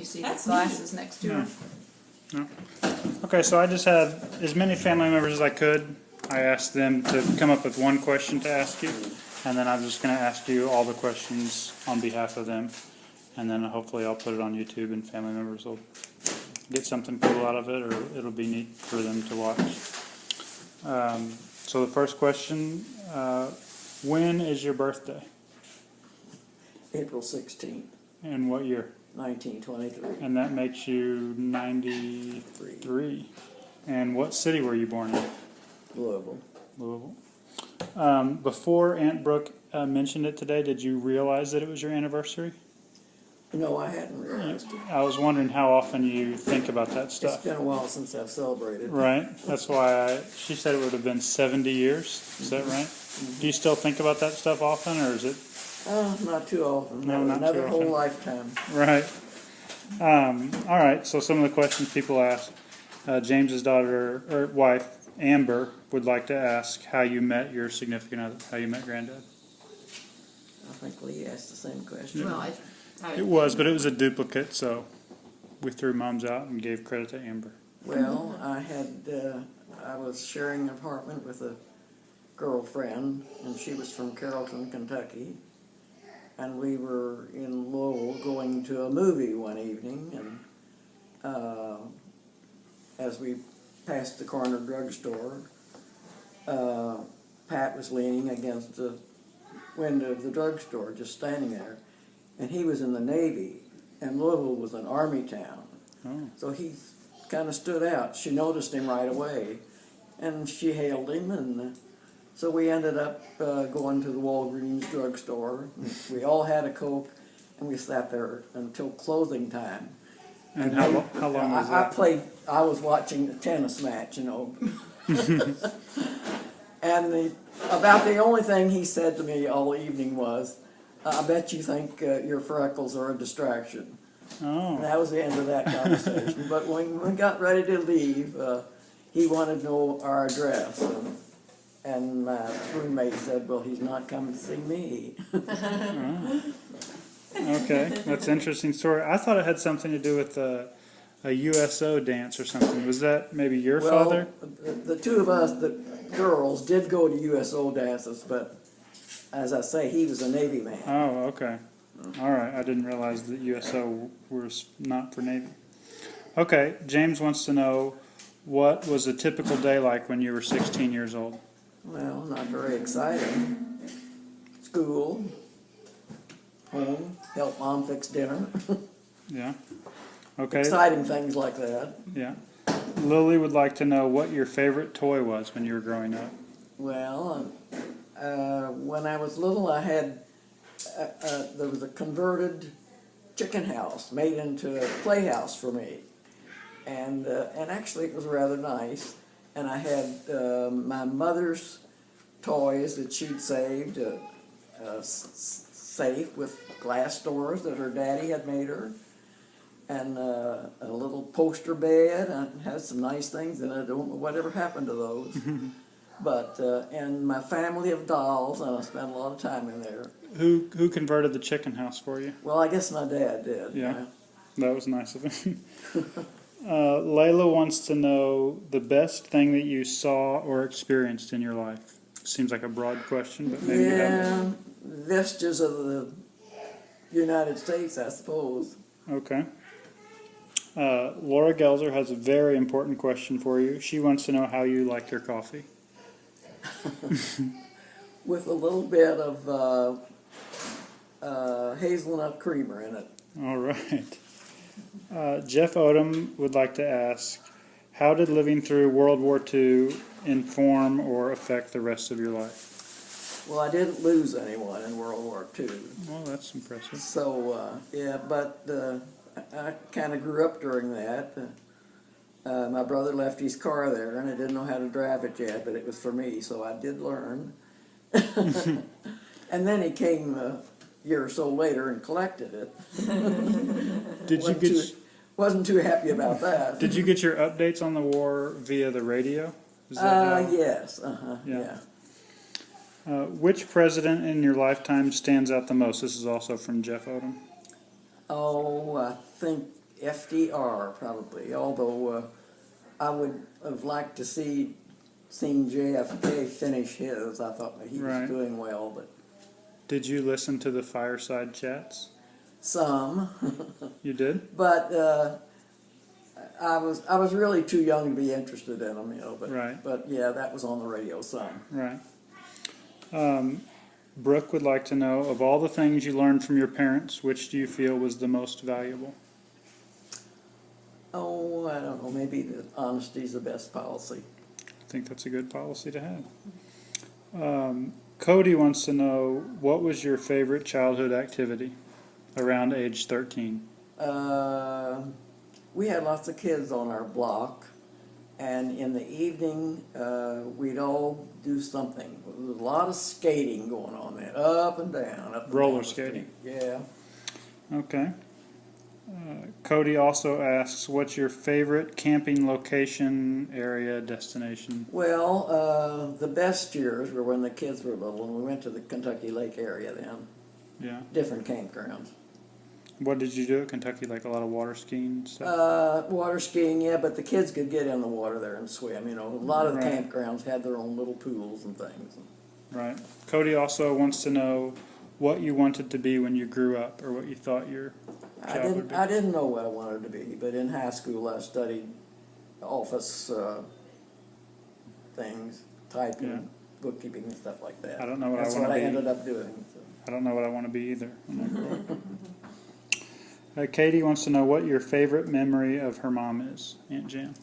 see That's the glasses next to her. No. Okay, so I just had as many family members as I could. I asked them to come up with one question to ask you, and then I'm just going to ask you all the questions on behalf of them, and then hopefully I'll put it on YouTube and family members will get something cool out of it, or it'll be neat for them to watch. So the first question, when is your birthday? April 16th, And what year? 1923. And that makes you 93. And what city were you born in? Louisville. Louisville. Before Aunt Brooke mentioned it today, did you realize that it was your anniversary? No, I hadn't realized it. I was wondering how often you think about that It's stuff. been a while since I've celebrated. Right. That's why she said it would have been 70 years. Is that right? Do you still think about that stuff often, or is it? Not too often. No, not another too whole often. lifetime. Right. All right. So some of the questions people ask. James's daughter or wife, Amber, would like to ask how you met your significant other, how you met Granddad. I think Lee asked the same question. Well, It was, but it was a duplicate, so we threw Mom's out and gave credit to Amber. Well, I was sharing an apartment with a girlfriend, and she was from Carrollton, Kentucky. And we were in Louisville going to a movie one evening, and as we passed the corner drugstore, Pat was leaning against the window of the drugstore, just standing there. And he was in the Navy, and Louisville was an Army town. Oh. So he kind of stood out. She noticed him right away, and she hailed him, and so we ended up going to the Walgreens drugstore. We all had a Coke, and we sat there until closing time. And how long was that? I was watching a tennis match, you know. And about the only thing he said to me all evening was, I bet you think your freckles are a distraction. Oh. And that was the end of that conversation. But when we got ready to leave, he wanted to know our address. And my roommate said, well, he's not coming to see me. Oh. Okay, that's an interesting story. I thought it had something to do with a USO dance or something. Was that maybe your father? The two of us, the girls, did go to USO dances, but as I say, he was a Navy man. Oh, okay. All right. I didn't realize that USO was not for Navy. Okay. James wants to know, what was a typical day like when you were 16 years old? Well, not very exciting. School, home, help Mom fix dinner. Yeah. Okay. Exciting things like that. Yeah. Lily would like to know what your favorite toy was when you were growing up. Well, when I was little, I had there was a converted chicken house made into a playhouse for me, and actually it was rather nice. And I had my mother's toys that she'd saved, a safe with glass doors that her daddy had made her, and a little poster bed. It had some nice things in it. I don't know whatever happened to those. But and my family of dolls, and I spent a lot of time in there. Who converted the chicken house for you? Well, I guess my dad did. Yeah. That was nice of him. Layla wants to know the best thing that you saw or experienced in your life. Seems like a broad question, but maybe you have it. Vestiges of the United States, I suppose. Okay. Laura Gelzer has a very important question for you. She wants to know how you like your coffee. With a little bit of hazelnut creamer in it. All right. Jeff Odom would like to ask, how did living through World War II inform or affect the rest of your life? Well, I didn't lose anyone in World War II. Well, that's impressive. So, yeah, but I kind of grew up during that. My brother left his car there, and I didn't know how to drive it yet, but it was for me, so I did learn. And then he came a year or so later and collected it. Wasn't too happy about that. Did you get your updates on the war via the radio? Is that yes. Yeah. Which president in your lifetime stands out the most? This is also from Jeff Odom. Oh, I think FDR probably, although I would have liked to seen JFK finish his. I thought that he Right. was doing well, but Did you listen to the fireside chats? some. You did? But I was really too young to be interested in them, you know. But Right. but yeah, that was on the radio some. Right. Brooke would like to know, of all the things you learned from your parents, which do you feel was the most valuable? Oh, I don't know. Maybe that honesty is the best policy. I think that's a good policy to have. Cody wants to know, what was your favorite childhood activity around age 13? We had lots of kids on our block, and in the evening we'd all do something. There was a lot of skating going on then, up and down, up and Roller down the skating. street. Yeah. Okay. Cody also asks, what's your favorite camping location, area, destination? Well, the best years were when the kids were little, and we went to the Kentucky Lake area then. Yeah. Different campgrounds. What did you do at Kentucky? Like a lot of water skiing stuff? Water skiing, yeah, but the kids could get in the water there and swim. You know, a lot of the Right. campgrounds had their own little pools and things. Right. Cody also wants to know what you wanted to be when you grew up, or what you thought your job would be. I didn't know what I wanted to be, but in high school I studied office things, typing, Yeah. bookkeeping, and stuff like that. I don't know what That's I want what to I be. ended up doing. So. I don't know what I want to be either when I grow up. Katie wants to know what your favorite memory of her mom is, Aunt Jan.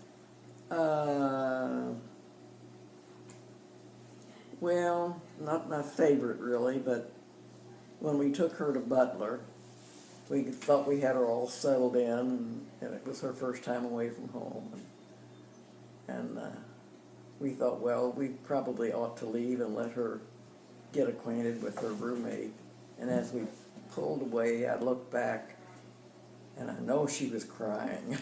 Well, not my favorite really, but when we took her to Butler, we thought we had her all settled in, and it was her first time away from home. And we thought, well, we probably ought to leave and let her get acquainted with her roommate. And as we pulled away, I looked back, and I know she was crying.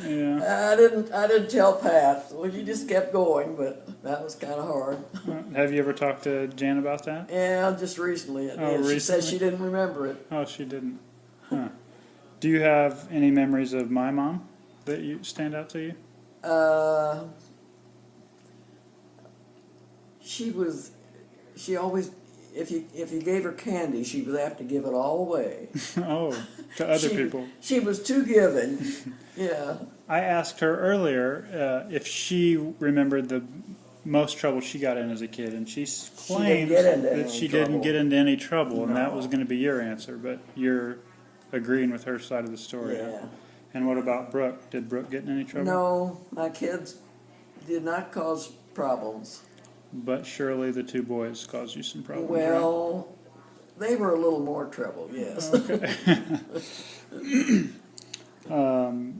Yeah. I didn't tell Pat, so she just kept going, but that was kind of hard. Have you ever talked to Jan about that? Yeah, just recently. Oh, She said recently? she didn't remember it. Oh, she didn't. Huh. Do you have any memories of my mom that you stand out to you? She always, if you gave her candy, she was apt to give it all away. Oh, to other people. She was too giving. Yeah. I asked her earlier if she remembered the most trouble she got in as a kid, and she claimed get into that any she trouble. didn't get into any trouble, and that No. was going to be your answer, but you're agreeing with her side of the story. Yeah. And what about Brooke? Did Brooke get in any trouble? No, my kids did not cause problems. But surely the two boys caused you some problems, Well, they were a little more trouble, yes. right?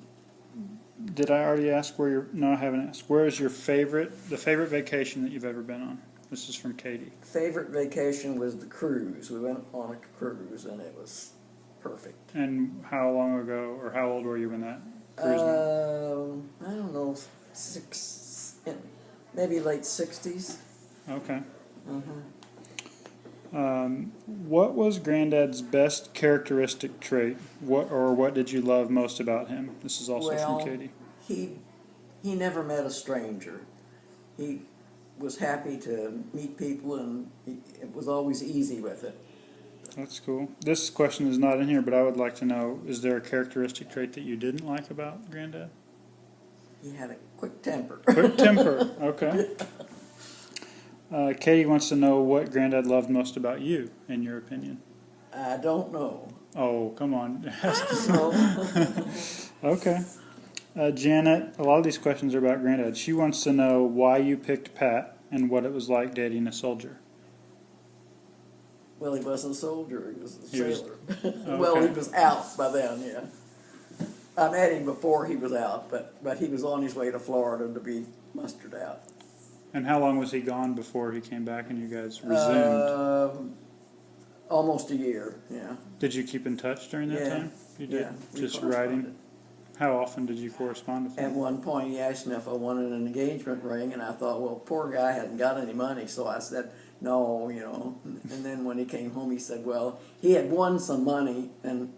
Did I already ask where your... No, I haven't asked. Where is the favorite vacation that you've ever been on? This is from Katie. Favorite vacation was the cruise. We went on a cruise, and it was perfect. And how long ago, or how old were you when that cruise went? I don't know, maybe late 60s. Okay. Mm-hmm. What was Granddad's best characteristic trait? What did you love most about him? This is also Well, from Katie. He never met a stranger. He was happy to meet people, and it was always easy with it. That's cool. This question is not in here, but I would like to know, is there a characteristic trait that you didn't like about Granddad? He had a quick temper. Quick temper. Okay. Katie wants to know what Granddad loved most about you, in your opinion. I don't know. Oh, come on. No. Okay. Janet, a lot of these questions are about Granddad. She wants to know why you picked Pat and what it was like dating a soldier. Well, he wasn't a soldier, he was a He was- sailor. Well, he was out by then, yeah. I met him before he was out, but he was on his way to Florida to be mustered out. And how long was he gone before he came back and you guys resumed? Almost a year, yeah. Did you keep in touch during that Yeah. time? You did? Yeah, we Just corresponded. writing? How often did you correspond with At him? one point, he asked me if I wanted an engagement ring, and I thought, well, poor guy hadn't got any money, so I said, no, you know. And then when he came home, he said, well, he had won some money and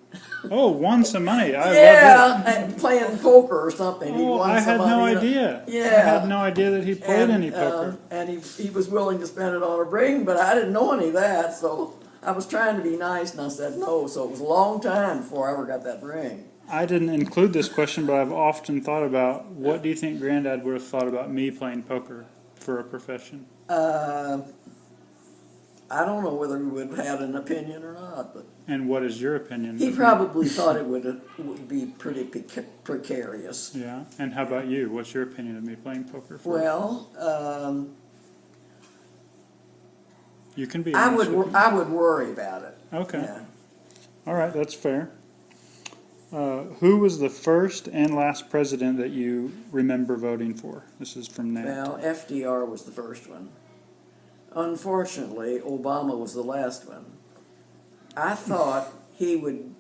Oh, won some money. I love yeah, and playing poker or something. it. He Oh, won I some had no money. idea. Yeah, I had no idea that he played any poker. And he was willing to spend it on a ring, but I didn't know any of that, so I was trying to be nice, and I said no. So it was a long time before I ever got that ring. I didn't include this question, but I've often thought about, what do you think Granddad would have thought about me playing poker for a profession? I don't know whether he would have had an opinion or not, but And what is your opinion? he probably thought it would be pretty precarious. Yeah. And how about you? What's your opinion of me playing poker for? Well, You can be I honest with me. would worry about it. Okay. Yeah. All right, that's fair. Who was the first and last president that you remember voting for? This is from Nat. Well, FDR was the first one. Unfortunately, Obama was the last one. I thought he would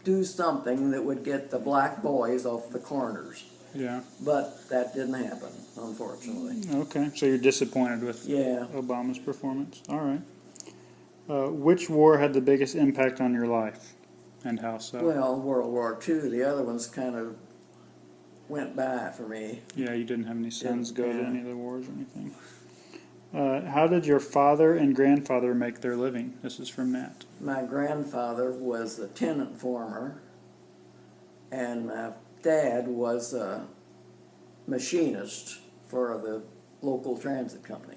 do something that would get the black boys off the corners, Yeah. but that didn't happen, unfortunately. Okay, so you're disappointed with Yeah. Obama's performance. All right. Which war had the biggest impact on your life, and how so? Well, World War II, the other ones kind of went by for me. Yeah, you didn't have any sons go to Yeah. any of the wars or anything. How did your father and grandfather make their living? This is from Nat. My grandfather was a tenant farmer, and my dad was a machinist for the local transit company.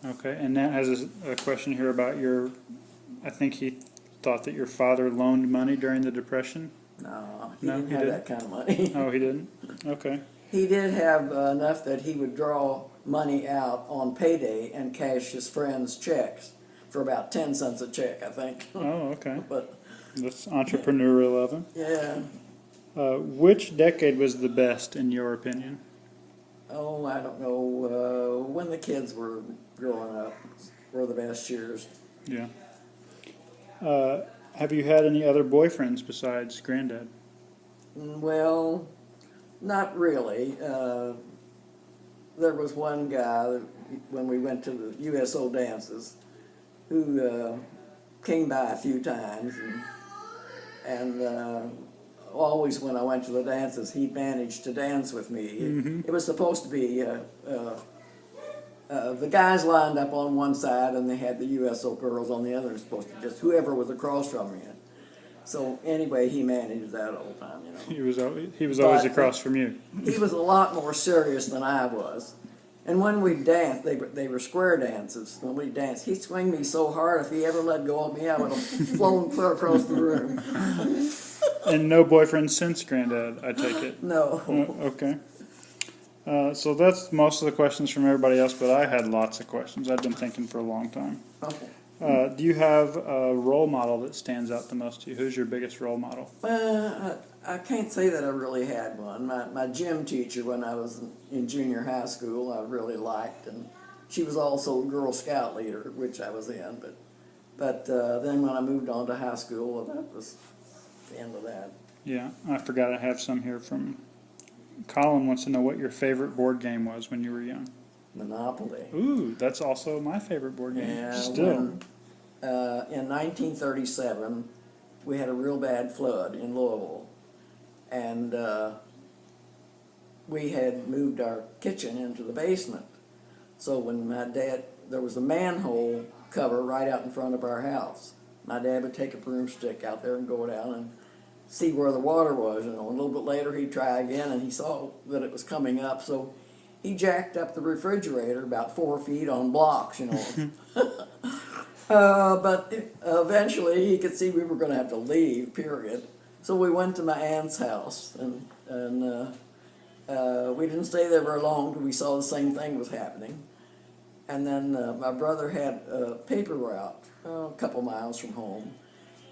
Okay, and Nat has a question here about I think he thought that your father loaned money during the Depression. No, he No, didn't he have didn't? that kind of money. Oh, he didn't? Okay. He did have enough that he would draw money out on payday and cash his friends' checks for about 10 cents a check, I think. Oh, okay. But That's entrepreneurial of him. yeah, Which decade was the best, in your opinion? oh, I don't know, when the kids were growing up were the best years. Yeah. Have you had any other boyfriends besides Granddad? Well, not really. There was one guy that, when we went to the USO dances, who came by a few times, and always when I went to the dances, he managed to dance with me. It was supposed to be the guys lined up on one side, and they had the USO girls on the other. It was supposed to just whoever was across from me. So anyway, he managed that all the time, you know. He was always But across from you. he was a lot more serious than I was. And when we danced, they were square dances. When we danced, he'd swing me so hard, if he ever let go of me, I would have flown clear across the room. And no boyfriend since Granddad, I take it. No. Okay. So that's most of the questions from everybody else, but I had lots of questions. I've been thinking for a long time. Okay. Do you have a role model that stands out the most to you? Who's your biggest role model? I can't say that I really had one. My gym teacher when I was in junior high school I really liked, and she was also a Girl Scout leader, which I was in. But then when I moved on to high school, well, that was the end of that. Yeah, I forgot I have some here from Colin wants to know what your favorite board game was when you were young. Monopoly. Ooh, that's also my favorite board game. Yeah, Still. In 1937, we had a real bad flood in Louisville, and we had moved our kitchen into the basement. So when there was a manhole cover right out in front of our house. My dad would take a broomstick out there and go down and see where the water was. You know, a little bit later he'd try again, and he saw that it was coming up, so he jacked up the refrigerator about 4 feet on blocks, you know. But eventually he could see we were going to have to leave, period. So we went to my aunt's house, and we didn't stay there very long because we saw the same thing was happening. And then my brother had a paper route a couple miles from home,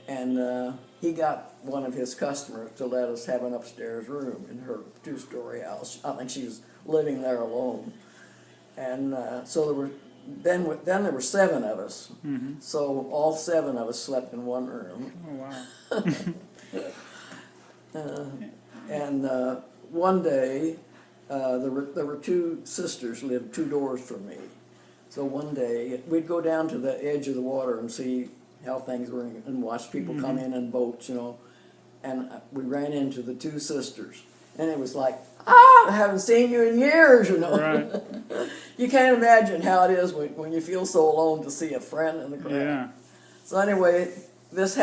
and he got one of his customers to let us have an upstairs room in her two-story house. I think she was living there alone. And so there were 7 of us. Mm-hmm. So all 7 of us slept in one room. Oh, wow. And one day, there were 2 sisters lived 2 doors from me. So one day, we'd go down to the edge of the water and see how things were and watch people come in boats, you know. And we ran into the two sisters. And it was like, I haven't seen you in years, you know. Right. You can't imagine how it is when you feel so alone to see a friend in the crowd. Yeah. So anyway, this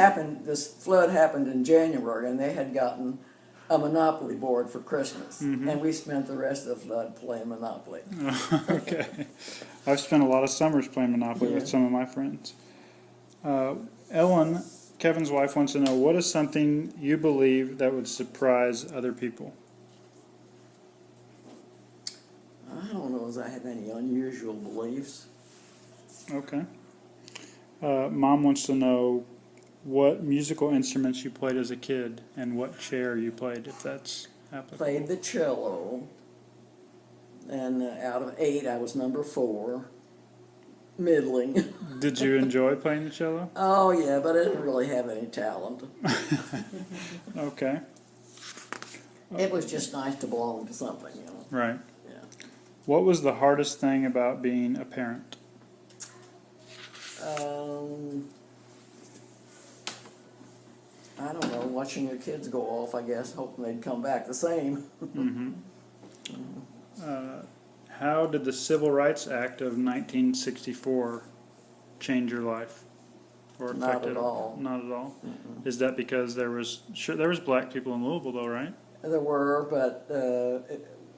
flood happened in January, and they had gotten a Monopoly board for Christmas. And we spent the rest of the flood playing Monopoly. Okay. I've spent a lot of summers playing Monopoly with some of my friends. Ellen, Kevin's wife, wants to know, what is something you believe that would surprise other people? I don't know as I have any unusual beliefs. Okay. Mom wants to know what musical instruments you played as a kid and what chair you played, if that's applicable. Played the cello, and out of 8, I was number 4. Middling. Did you enjoy playing the cello? Oh yeah, but I didn't really have any talent. Okay. It was just nice to belong to something, you know. Right. Yeah. What was the hardest thing about being a parent? I don't know, watching your kids go off, I guess, hoping they'd come back the same. How did the Civil Rights Act of 1964 change your life? Or affect Not it? at all. Not at all? Is that because there was black people in Louisville though, right? There were, but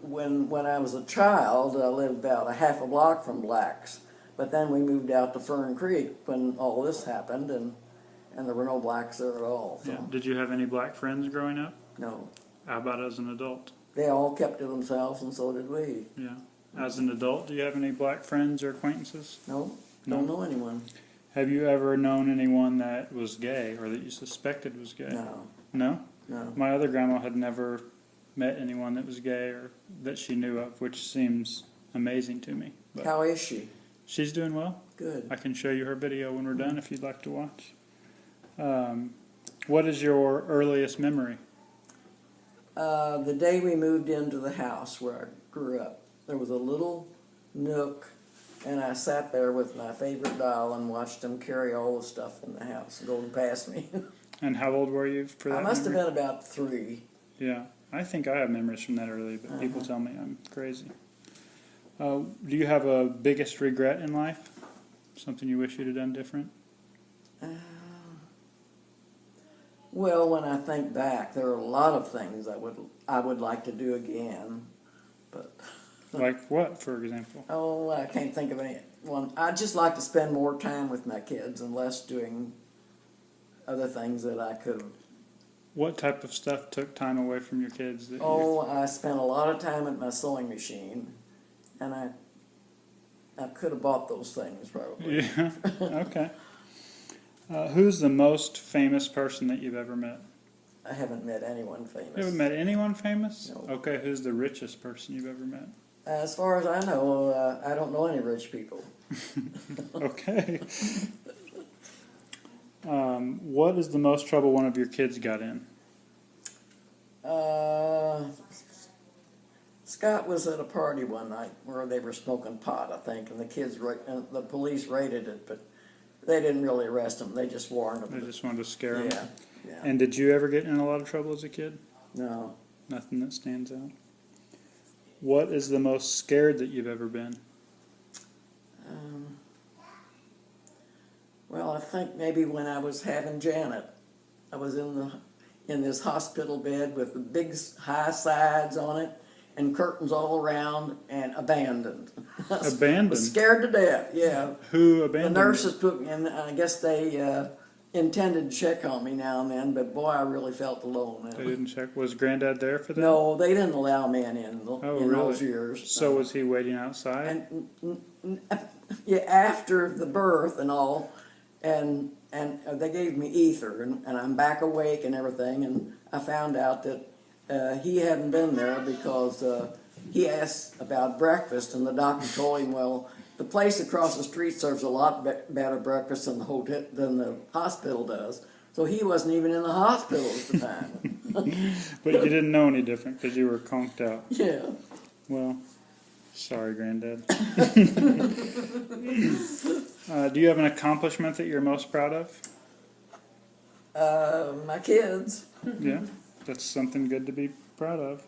when I was a child, I lived about a half a block from blacks. But then we moved out to Fern Creek when all this happened, and there were no blacks there at all. So. Yeah. Did you have any black friends growing up? No. How about as an adult? They all kept to themselves, and so did we. Yeah. As an adult, do you have any black friends or acquaintances? No, don't know anyone. Have you ever known anyone that was gay or that you suspected was gay? No. No? No. My other grandma had never met anyone that was gay or that she knew of, which seems amazing to me. But How is she? she's doing well. Good. I can show you her video when we're done if you'd like to watch. What is your earliest memory? The day we moved into the house where I grew up, there was a little nook, and I sat there with my favorite doll and watched them carry all the stuff in the house going past me. And how old were you for that? I must memory? have been about 3. Yeah, I think I have memories from that early, but people tell me I'm crazy. Do you have a biggest regret in life? Something you wish you'd have done different? Well, when I think back, there are a lot of things I would like to do again, but Like what, for example? oh, I can't think of any one. I'd just like to spend more time with my kids and less doing other things that I could have. What type of stuff took time away from your kids? That I spent a lot of time at my sewing machine, and I could have bought those things probably. Yeah, okay. Who's the most famous person that you've ever met? I haven't met anyone famous. You haven't met anyone famous? No. Okay, who's the richest person you've ever met? As far as I know, I don't know any rich people. Okay. What is the most trouble one of your kids got in? Scott was at a party one night where they were smoking pot, I think, and the police raided it, but they didn't really arrest him. They just warned him. They just wanted to scare him. Yeah, yeah. And did you ever get in a lot of trouble as a kid? No. Nothing that stands out. What is the most scared that you've ever been? Well, I think maybe when I was having Janet, I was in this hospital bed with the big high sides on it and curtains all around and abandoned. Abandoned? Was scared to death, yeah. Who The abandoned nurses put me in, I guess they intended to check on me now and then, but boy, I really felt alone. They didn't check. Was Granddad there for that? No, they didn't allow men in really? those years. So was he waiting outside? And yeah, after the birth and all, and they gave me ether, and I'm back awake and everything, and I found out that he hadn't been there because he asked about breakfast, and the doctor told him, well, the place across the street serves a lot better breakfast than the hospital does. So he wasn't even in the hospital at the time. But you didn't know any different because you were conked out. Yeah. Well, Sorry, Granddad. Do you have an accomplishment that you're most proud of? My kids. Yeah, that's something good to be proud of.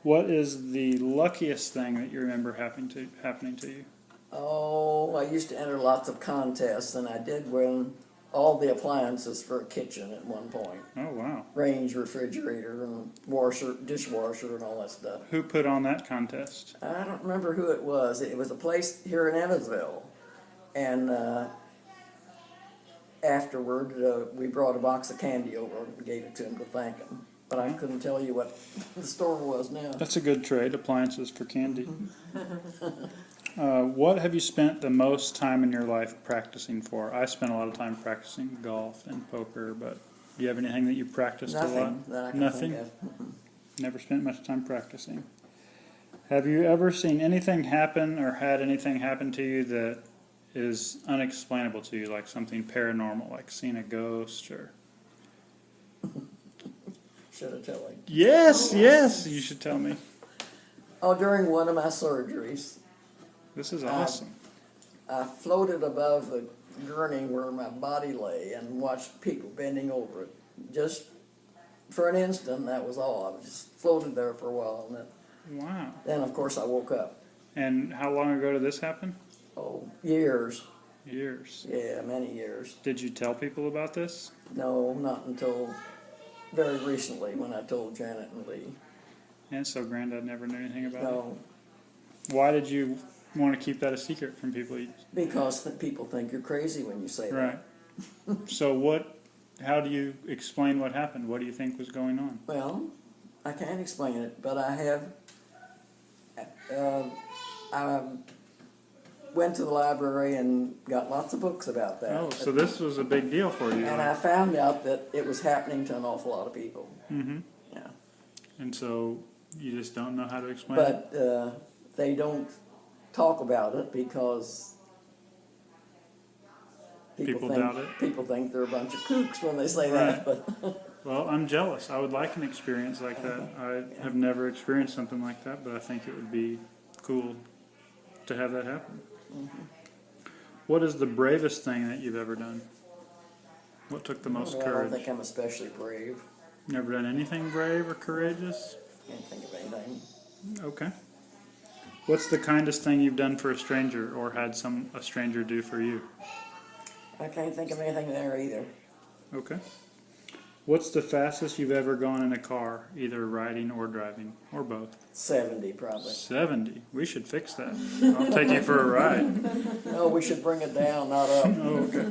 What is the luckiest thing that you remember happening to you? Oh, I used to enter lots of contests, and I did win all the appliances for a kitchen at one point. Oh, wow. Range, refrigerator, and washer, dishwasher, and all that stuff. Who put on that contest? I don't remember who it was. It was a place here in Evansville. And afterward, we brought a box of candy over and gave it to him to thank him. But I couldn't tell you what the store was now. That's a good trade, appliances for candy. What have you spent the most time in your life practicing for? I spent a lot of time practicing golf and poker, but do you have anything that you practiced a lot? Nothing that I can Nothing? think of. Never spent much time practicing. Have you ever seen anything happen or had anything happen to you that is unexplainable to you, like something paranormal, like seeing a ghost or... Should I tell you? Yes, yes, you should tell me. Oh, during one of my surgeries, This is awesome. I floated above the gurney where my body lay and watched people bending over it. Just for an instant, that was all. I just floated there for a while, and Wow. then of course I woke up. And how long ago did this happen? Oh, years. Years. Yeah, many years. Did you tell people about this? No, not until very recently when I told Janet and Lee. And so Granddad never knew anything about No, it? Why did you want to keep that a secret from people? because people think you're crazy when you say Right. So how do you explain what happened? What do you think was going on? that. Well, I can't explain it, but I have. I went to the library and got lots of books about that. Oh, so this was a big deal for you. And I found out that it was happening to an awful lot of people. Mm-hmm. Yeah. And so you just don't know how to explain it? But they don't talk about it because People doubt it? People think they're a bunch of kooks when they say Right. that. But Well, I'm jealous. I would like an experience like that. I have never experienced something like that, but I think it would be cool to have that happen. What is the bravest thing that you've ever done? What took the most I don't courage? think I'm especially brave. Never done anything brave or courageous? Can't think of anything. Okay. What's the kindest thing you've done for a stranger or had a stranger do for you? I can't think of anything there either. Okay. What's the fastest you've ever gone in a car, either riding or driving, or both? 70 probably. 70. We should fix that. I'll take you for a ride. No, we should bring it down, not up. Oh, okay.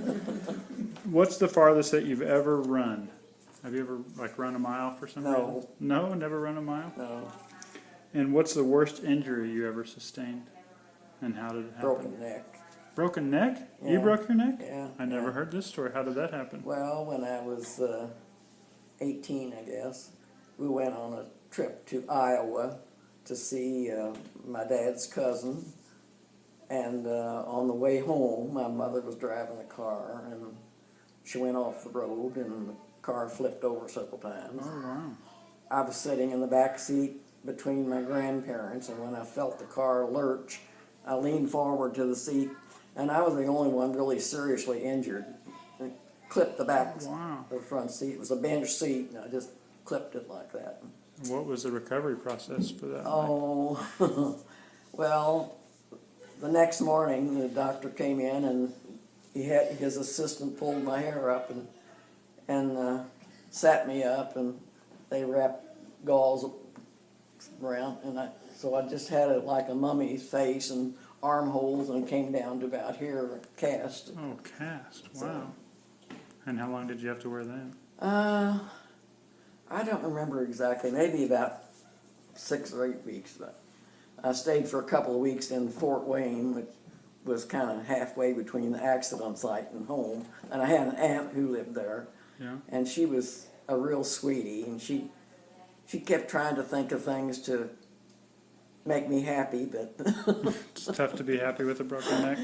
What's the farthest that you've ever run? Have you ever run a mile for some No. reason? No, never run a mile? No, And what's the worst injury you ever sustained? And how did it happen? broken neck. Broken neck? You Yeah. broke your neck? Yeah. I never yeah. heard this story. How did that happen? Well, when I was 18, I guess, we went on a trip to Iowa to see my dad's cousin. And on the way home, my mother was driving the car, and she went off the road, and the car flipped over several times. Oh, wow. I was sitting in the back seat between my grandparents, and when I felt the car lurch, I leaned forward to the seat, and I was the only one really seriously injured. I clipped the back Wow. of the front seat. It was a bench seat, and I just clipped it like that. What was the recovery process for that? Oh, well, the next morning the doctor came in, and his assistant pulled my hair up and sat me up, and they wrapped gauze around, and so I just had it like a mummy's face and armholes, and came down to about here, cast. Oh, cast. Wow. And how long did you have to wear that? I don't remember exactly, maybe about 6 or 8 weeks. But I stayed for a couple of weeks in Fort Wayne, which was kind of halfway between the accident site and home. And I had an aunt who lived there, Yeah. and she was a real sweetie, and she kept trying to think of things to make me happy, but It's tough to be happy with a broken neck.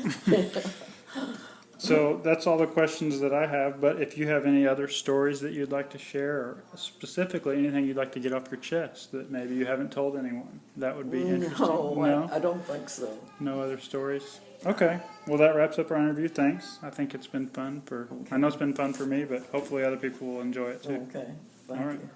So that's all the questions that I have, but if you have any other stories that you'd like to share, or specifically anything you'd like to get off your chest that maybe you haven't told anyone, that would be interesting. No, I don't think so. No other stories? Okay. Well, that wraps up our interview. Thanks. I think it's been fun I know it's been fun for me, but hopefully other people will enjoy it too. Okay, All thank right. you.